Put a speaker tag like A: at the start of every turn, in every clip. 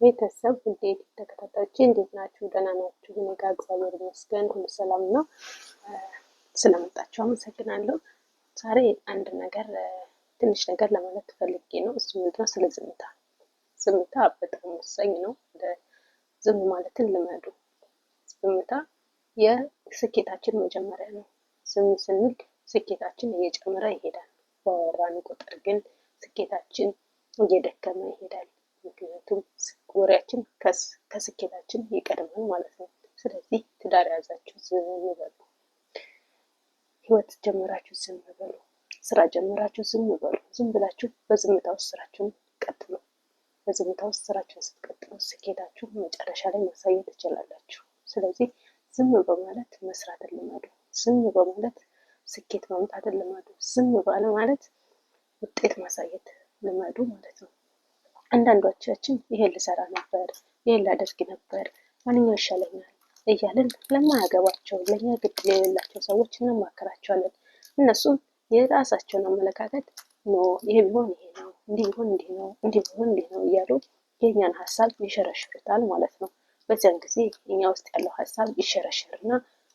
A: ቤተሰብ እንዴት ተከታታዮቼ እንዴት ናችሁ? ደህና ናችሁ? እኔ ጋር እግዚአብሔር ይመስገን ሁሉ ሰላም ነው። ስለመጣችሁ አመሰግናለሁ። ዛሬ አንድ ነገር ትንሽ ነገር ለማለት ፈልጌ ነው። እሱ ምንድነው? ስለ ዝምታ። ዝምታ በጣም ወሳኝ ነው። ዝም ማለትን ልመዱ። ዝምታ የስኬታችን መጀመሪያ ነው። ዝም ስንል ስኬታችን እየጨመረ ይሄዳል። ባወራን ቁጥር ግን ስኬታችን እየደከመ ይሄዳል። ምክንያቱም ወሬያችን ከስኬታችን ይቀድማል ማለት ነው። ስለዚህ ትዳር ያዛችሁ ዝም በሉ፣ ህይወት ጀመራችሁ ዝም በሉ፣ ስራ ጀመራችሁ ዝም በሉ። ዝም ብላችሁ በዝምታ ውስጥ ስራችሁን ቀጥሉ። በዝምታ ውስጥ ስራችሁን ስትቀጥሉ ስኬታችሁ መጨረሻ ላይ ማሳየት ትችላላችሁ። ስለዚህ ዝም በማለት መስራትን ልመዱ። ዝም በማለት ስኬት ማምጣትን ልመዱ። ዝም ባለ ማለት ውጤት ማሳየት ልመዱ ማለት ነው። አንዳንዶቻችን ይሄን ልሰራ ነበር፣ ይሄን ላደርግ ነበር፣ ማንኛው ይሻለኛል እያልን ለማያገባቸው ለኛ ግድ የሌላቸው ሰዎች እንማከራቸዋለን። እነሱም የራሳቸውን አመለካከት ይሄ ቢሆን ይሄ ነው፣ እንዲህ ቢሆን እንዲህ ነው፣ እንዲህ ቢሆን እንዲህ ነው እያሉ የኛን ሀሳብ ይሸረሽሩታል ማለት ነው። በዚያን ጊዜ እኛ ውስጥ ያለው ሀሳብ ይሸረሸርና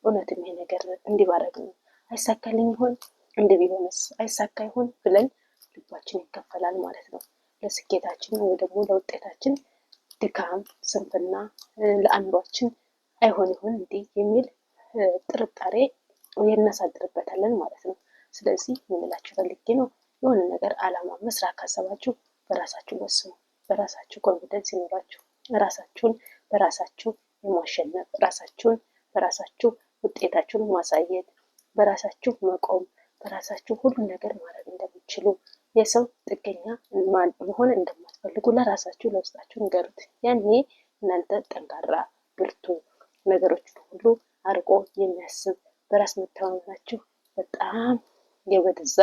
A: እውነትም ይሄ ነገር እንዲህ ባደርግ ነው አይሳካልኝ ይሆን፣ እንዲህ ቢሆንስ አይሳካ ይሆን ብለን ልባችን ይከፈላል ማለት ነው። ለስኬታችን ወይ ደግሞ ለውጤታችን ድካም፣ ስንፍና፣ ለአእምሯችን አይሆን ይሆን እንዴ የሚል ጥርጣሬ እናሳድርበታለን ማለት ነው። ስለዚህ የምላችሁ ፈልጌ ነው፣ የሆነ ነገር አላማ መስራት ካሰባችሁ በራሳችሁ ወስኑ። በራሳችሁ ኮንፊደንስ ይኖራችሁ። ራሳችሁን በራሳችሁ የማሸነፍ ራሳችሁን በራሳችሁ ውጤታችሁን ማሳየት፣ በራሳችሁ መቆም፣ በራሳችሁ ሁሉን ነገር ማድረግ እንደምትችሉ፣ የሰው ጥገኛ መሆን እንደማትፈልጉ ለራሳችሁ ለውስጣችሁ ንገሩት። ያኔ እናንተ ጠንካራ፣ ብርቱ፣ ነገሮችን ሁሉ አርቆ የሚያስብ በራስ መተማመናችሁ በጣም የበዛ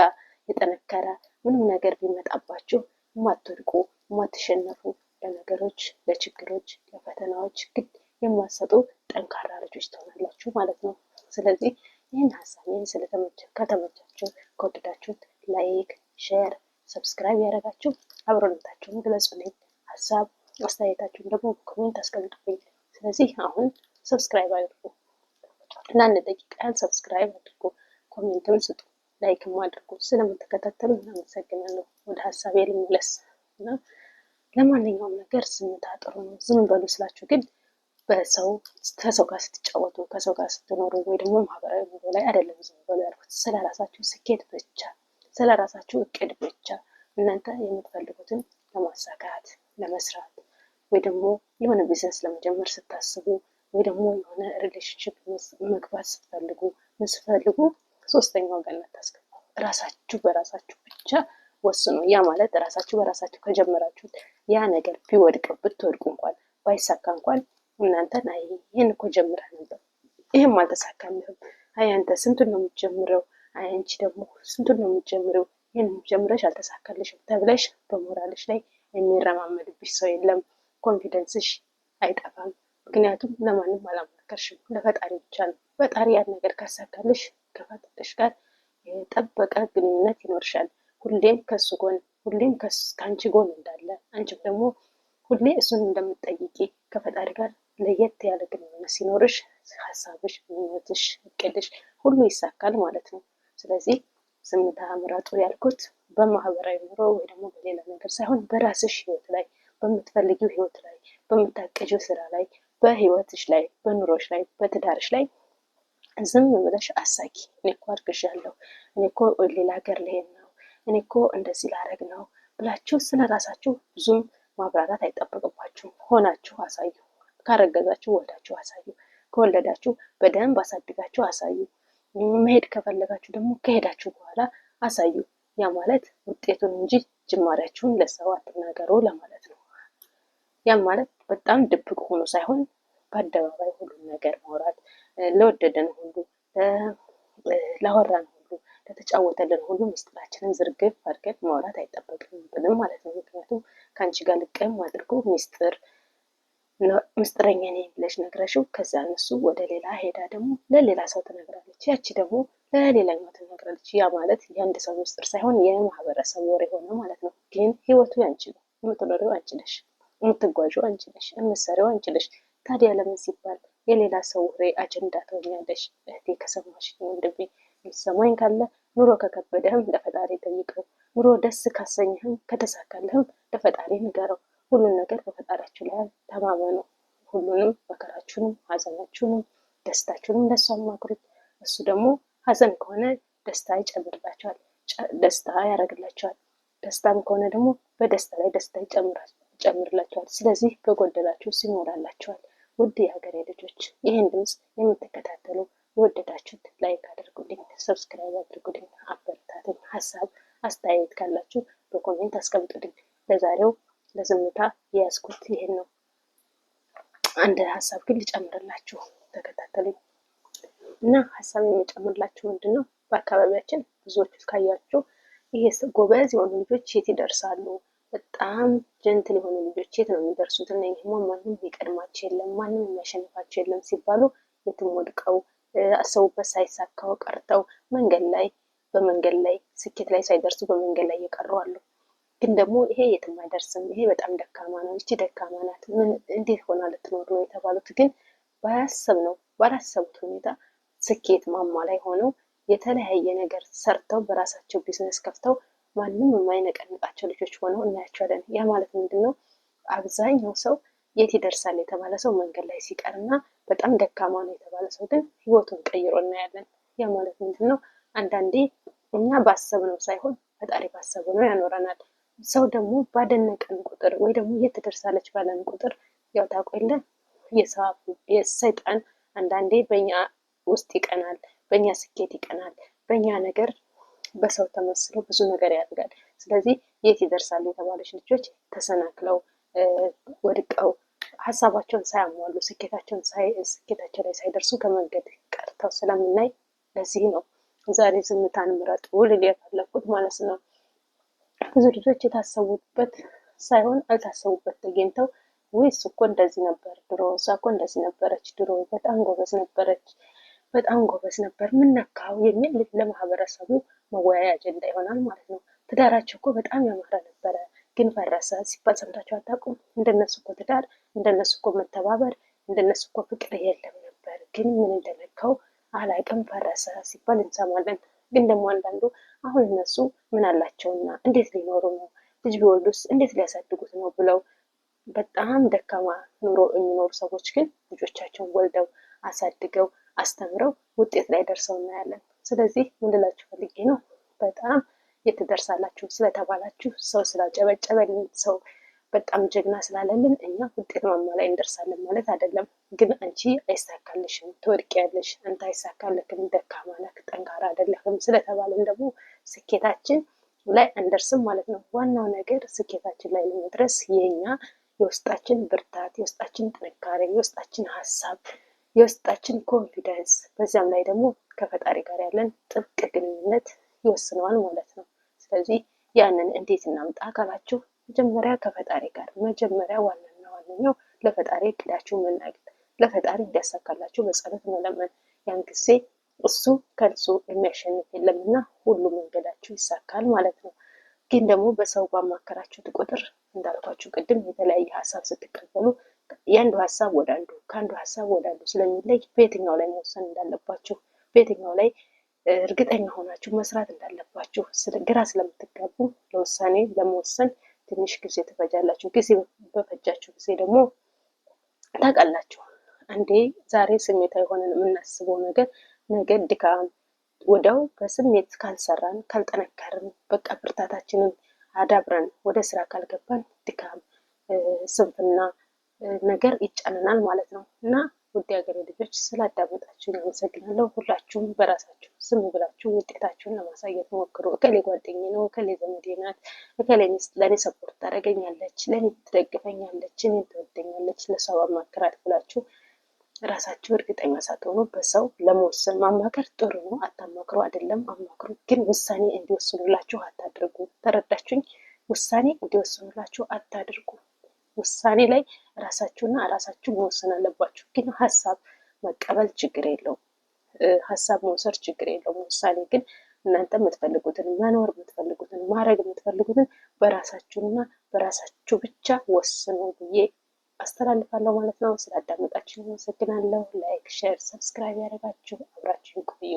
A: የጠነከረ፣ ምንም ነገር ቢመጣባችሁ የማትወድቁ የማትሸነፉ፣ ለነገሮች፣ ለችግሮች፣ ለፈተናዎች ግድ የማትሰጡ ጠንካራ ልጆች ትሆናላችሁ ማለት ነው። ስለዚህ ይህን ሀሳቤን ከተመቻችሁ ከወደዳችሁት ላይክ፣ ሼር፣ ሰብስክራይብ ያደረጋችሁ አብሮነታችሁን ግለጹልኝ። ሀሳብ አስተያየታችሁን ደግሞ በኮሜንት አስቀምጡልኝ። ስለዚህ አሁን ሰብስክራይብ አድርጉ። ለአንድ ደቂቃ ያህል ሰብስክራይብ አድርጉ፣ ኮሜንትም ስጡ፣ ላይክም አድርጉ። ስለምትከታተሉ አመሰግናለሁ። ወደ ሀሳቤ ልመለስ እና ለማንኛውም ነገር ዝምታ ጥሩ ነው። ዝም በሉ ስላችሁ ግን ከሰው ጋር ስትጫወቱ፣ ከሰው ጋር ስትኖሩ ወይ ደግሞ ማህበራዊ ኑሮ ላይ አይደለም ዝም በሉ ያልኩት። ስለራሳችሁ ስኬት ብቻ፣ ስለራሳችሁ እቅድ ብቻ እናንተ የምትፈልጉትን ለማሳካት ለመስራት፣ ወይ ደግሞ የሆነ ቢዝነስ ለመጀመር ስታስቡ፣ ወይ ደግሞ የሆነ ሪሌሽንሽፕ መግባት ስትፈልጉ ሶስተኛ ወገን አታስገቡ። ራሳችሁ በራሳችሁ ብቻ ወስኑ። ያ ማለት ራሳችሁ በራሳችሁ ከጀመራችሁት ያ ነገር ቢወድቅ ብትወድቁ እንኳን ባይሳካ እንኳን እናንተን አይ ይህን እኮ ጀምረህ ነበር ይህም አልተሳካልህም፣ አይ አንተ ስንቱን ነው የምትጀምረው፣ አይ አንቺ ደግሞ ስንቱን ነው የምትጀምረው፣ ይህን ጀምረሽ አልተሳካልሽም ተብለሽ በሞራልሽ ላይ የሚረማመድብሽ ሰው የለም። ኮንፊደንስሽ አይጠፋም። ምክንያቱም ለማንም አላማከርሽም፣ ለፈጣሪ ብቻ ነው። ፈጣሪ ያን ነገር ካሳካልሽ ከፈጣሪሽ ጋር የጠበቀ ግንኙነት ይኖርሻል። ሁሌም ከሱ ጎን፣ ሁሌም ከአንቺ ጎን እንዳለ፣ አንቺም ደግሞ ሁሌ እሱን እንደምትጠይቂ ከፈጣሪ ጋር ለየት ያለ ግንኙነት ሲኖርሽ ሀሳብሽ፣ ምኞትሽ፣ እቅድሽ ሁሉ ይሳካል ማለት ነው። ስለዚህ ዝምታ ምረጡ ያልኩት በማህበራዊ ኑሮ ወይ ደግሞ በሌላ ነገር ሳይሆን በራስሽ ህይወት ላይ፣ በምትፈልጊው ህይወት ላይ፣ በምታቅጂው ስራ ላይ፣ በህይወትሽ ላይ፣ በኑሮሽ ላይ፣ በትዳርሽ ላይ ዝም ብለሽ አሳኪ። እኔ እኮ አድርግሻለሁ፣ እኔ እኮ ሌላ ሀገር ልሄድ ነው፣ እኔ እኮ እንደዚህ ላደርግ ነው ብላችሁ ስለራሳችሁ ብዙም ማብራራት አይጠበቅባችሁም። ሆናችሁ አሳዩ። ካረገዛችሁ ወልዳችሁ አሳዩ። ከወለዳችሁ በደንብ አሳድጋችሁ አሳዩ። መሄድ ከፈለጋችሁ ደግሞ ከሄዳችሁ በኋላ አሳዩ። ያ ማለት ውጤቱን እንጂ ጅማሬያችሁን ለሰው አትናገሩ ለማለት ነው። ያም ማለት በጣም ድብቅ ሆኖ ሳይሆን በአደባባይ ሁሉን ነገር ማውራት፣ ለወደደን ሁሉ፣ ላወራን ሁሉ፣ ለተጫወተልን ሁሉ ምስጢራችንን ዝርግፍ አድርገን ማውራት አይጠበቅብንም ማለት ነው። ምክንያቱም ከአንቺ ጋር ልቅም አድርጎ ምስጢረኛ ነኝ ብለሽ ነግረሽው ከዛ እነሱ ወደ ሌላ ሄዳ ደግሞ ለሌላ ሰው ትነግራለች። ያቺ ደግሞ ለሌላኛው ትነግራለች። ያ ማለት የአንድ ሰው ምስጢር ሳይሆን የማህበረሰብ ወሬ ሆነ ማለት ነው። ግን ህይወቱ ያንቺ ነው፣ የምትኖሪው አንቺ ነሽ። የምትጓዥው አንቺ ነሽ፣ የምትሰሪው አንቺ ነሽ። ታዲያ ለምን ሲባል የሌላ ሰው ወሬ አጀንዳ ትሆኛለሽ? እህቴ ከሰማሽ ወንድሜ የሚሰማኝ ካለ ኑሮ ከከበደህም ለፈጣሪ ጠይቀው። ኑሮ ደስ ካሰኘህም ከተሳካልህም ለፈጣሪ ንገረው። ሁሉን ነገር በፈጣሪያችሁ ላይ ተማመኑ። ሁሉንም መከራችሁንም ሀዘናችሁንም ደስታችሁንም ለእሱ አማክሩት። እሱ ደግሞ ሀዘን ከሆነ ደስታ ይጨምርላቸዋል፣ ደስታ ያደርግላቸዋል። ደስታም ከሆነ ደግሞ በደስታ ላይ ደስታ ይጨምርላቸዋል። ስለዚህ በጎደላችሁ ይሞላላቸዋል። ውድ የሀገሬ ልጆች ይህን ድምፅ የምትከታተሉ የወደዳችሁት ላይክ አድርጉልኝ፣ ሰብስክራይብ አድርጉልኝ፣ አበረታትኝ። ሀሳብ አስተያየት ካላችሁ በኮሜንት አስቀምጡልኝ። ለዛሬው ለዝምታ የያዝኩት ይሄን ነው። አንድ ሀሳብ ግን ልጨምርላችሁ፣ ተከታተሉኝ እና ሀሳብ የሚጨምርላችሁ ምንድን ነው? በአካባቢያችን ብዙዎቹ ካያችሁ ይሄ ጎበዝ የሆኑ ልጆች የት ይደርሳሉ? በጣም ጀንትል የሆኑ ልጆች የት ነው የሚደርሱት? እና ይህማ ማንም ሊቀድማቸው የለም፣ ማንም የሚያሸንፋቸው የለም ሲባሉ የትም ወድቀው አሰቡበት ሳይሳካው ቀርተው በመንገድ ላይ ስኬት ላይ ሳይደርሱ በመንገድ ላይ እየቀሩ አሉ። ግን ደግሞ ይሄ የትም አይደርስም፣ ይሄ በጣም ደካማ ነው፣ ይቺ ደካማ ናት፣ ምን እንዴት ሆና ልትኖር ነው የተባሉት ግን ባላሰቡት ሁኔታ ስኬት ማማ ላይ ሆነው የተለያየ ነገር ሰርተው በራሳቸው ቢዝነስ ከፍተው ማንም የማይነቀንቃቸው ልጆች ሆነው እናያቸዋለን። ያ ማለት ምንድን ነው? አብዛኛው ሰው የት ይደርሳል የተባለ ሰው መንገድ ላይ ሲቀር እና በጣም ደካማ ነው የተባለ ሰው ግን ህይወቱን ቀይሮ እናያለን። ያ ማለት ምንድን ነው? አንዳንዴ እኛ ባሰብነው ሳይሆን ፈጣሪ ባሰብነው ያኖረናል። ሰው ደግሞ ባደነቀን ቁጥር ወይ ደግሞ የት ትደርሳለች ባለን ቁጥር ያው ታውቁ የለ የሰይጣን አንዳንዴ በእኛ ውስጥ ይቀናል፣ በእኛ ስኬት ይቀናል፣ በእኛ ነገር በሰው ተመስሎ ብዙ ነገር ያደርጋል። ስለዚህ የት ይደርሳሉ የተባለች ልጆች ተሰናክለው ወድቀው ሀሳባቸውን ሳያሟሉ ስኬታቸው ላይ ሳይደርሱ ከመንገድ ቀርተው ስለምናይ ለዚህ ነው ዛሬ ዝምታን ምረጡ ልል የፈለኩት ማለት ነው። ብዙ ልጆች የታሰቡበት ሳይሆን አልታሰቡበት ተገኝተው ወይ እሱ እኮ እንደዚህ ነበር ድሮ፣ እሷ እኮ እንደዚህ ነበረች ድሮ፣ በጣም ጎበዝ ነበረች፣ በጣም ጎበዝ ነበር፣ ምን ነካው የሚል ለማህበረሰቡ መወያያ አጀንዳ ይሆናል ማለት ነው። ትዳራቸው እኮ በጣም ያማረ ነበረ ግን ፈረሰ ሲባል ሰምታችሁ አታውቁም? እንደነሱ እኮ ትዳር፣ እንደነሱ እኮ መተባበር፣ እንደነሱ እኮ ፍቅር የለም ነበር፣ ግን ምን እንደነካው አላውቅም ፈረሰ ሲባል እንሰማለን። ግን ደግሞ አንዳንዱ አሁን እነሱ ምን አላቸውና እንዴት ሊኖሩ ነው? ልጅ ቢወልዱስ እንዴት ሊያሳድጉት ነው ብለው በጣም ደካማ ኑሮ የሚኖሩ ሰዎች ግን ልጆቻቸውን ወልደው አሳድገው አስተምረው ውጤት ላይ ደርሰው እናያለን። ስለዚህ ምን ልላችሁ ፈልጌ ነው፣ በጣም የት ትደርሳላችሁ ስለተባላችሁ ሰው ስላጨበጨበልን ሰው በጣም ጀግና ስላለልን እኛ ውጤት ማማ ላይ እንደርሳለን ማለት አይደለም። ግን አንቺ አይሳካልሽም፣ ትወድቂያለሽ፣ አንተ አይሳካልክም፣ ደካማ ነህ፣ ጠንካራ አይደለህም ስለተባለን ደግሞ ስኬታችን ላይ አንደርስም ማለት ነው። ዋናው ነገር ስኬታችን ላይ ለመድረስ የኛ የውስጣችን ብርታት፣ የውስጣችን ጥንካሬ፣ የውስጣችን ሀሳብ፣ የውስጣችን ኮንፊደንስ፣ በዚያም ላይ ደግሞ ከፈጣሪ ጋር ያለን ጥብቅ ግንኙነት ይወስነዋል ማለት ነው። ስለዚህ ያንን እንዴት እናምጣ ካላችሁ መጀመሪያ ከፈጣሪ ጋር መጀመሪያ ዋነኛው ለፈጣሪ እቅዳችሁ መናገር፣ ለፈጣሪ እንዲያሳካላችሁ በጸሎት መለመን። ያን ጊዜ እሱ ከእርሱ የሚያሸንፍ የለምና ሁሉ መንገዳችሁ ይሳካል ማለት ነው። ግን ደግሞ በሰው ባማከራችሁት ቁጥር እንዳልኳችሁ ቅድም የተለያየ ሀሳብ ስትቀበሉ የአንዱ ሀሳብ ወደ አንዱ ከአንዱ ሀሳብ ወደ አንዱ ስለሚለይ በየትኛው ላይ መወሰን እንዳለባችሁ በየትኛው ላይ እርግጠኛ ሆናችሁ መስራት እንዳለባችሁ ግራ ስለምትጋቡ ለውሳኔ ለመወሰን ትንሽ ጊዜ ትፈጃላችሁ። ጊዜ በፈጃችሁ ጊዜ ደግሞ ታውቃላችሁ፣ አንዴ ዛሬ ስሜታዊ ሆነን የምናስበው ነገር ነገ ድካም፣ ወዲያው በስሜት ካልሰራን ካልጠነከርን፣ በቃ ብርታታችንን አዳብረን ወደ ስራ ካልገባን ድካም፣ ስንፍና ነገር ይጫነናል ማለት ነው። እና ውድ ሀገሬ ልጆች ስላዳመጣችሁን አመሰግናለሁ። ሁላችሁም በራሳችሁ ዝም ብላችሁ ውጤታችሁን ለማሳየት ሞክሩ። እከሌ ጓደኛዬ ነው፣ እከሌ ዘመዴ ናት፣ እከሌ ለእኔ ሰፖርት ታደርገኛለች፣ ለእኔ ትደግፈኛለች፣ እኔን ትወደኛለች፣ ለሷ ማማከራት ብላችሁ ራሳችሁ እርግጠኛ ሳትሆኑ በሰው ለመወሰን ማማከር ጥሩ ነው። አታማክሩ አይደለም፣ አማክሩ፣ ግን ውሳኔ እንዲወስኑላችሁ አታድርጉ። ተረዳችሁኝ? ውሳኔ እንዲወስኑላችሁ አታድርጉ። ውሳኔ ላይ ራሳችሁና ራሳችሁ መወሰን አለባችሁ። ግን ሀሳብ መቀበል ችግር የለውም፣ ሀሳብ መውሰድ ችግር የለውም። ውሳኔ ግን እናንተ የምትፈልጉትን መኖር የምትፈልጉትን ማድረግ የምትፈልጉትን በራሳችሁና በራሳችሁ ብቻ ወስኑ ብዬ አስተላልፋለሁ ማለት ነው። ስላዳመጣችሁ አመሰግናለሁ። ላይክ፣ ሼር፣ ሰብስክራይብ ያደረጋችሁ አብራችሁ ቆዩ።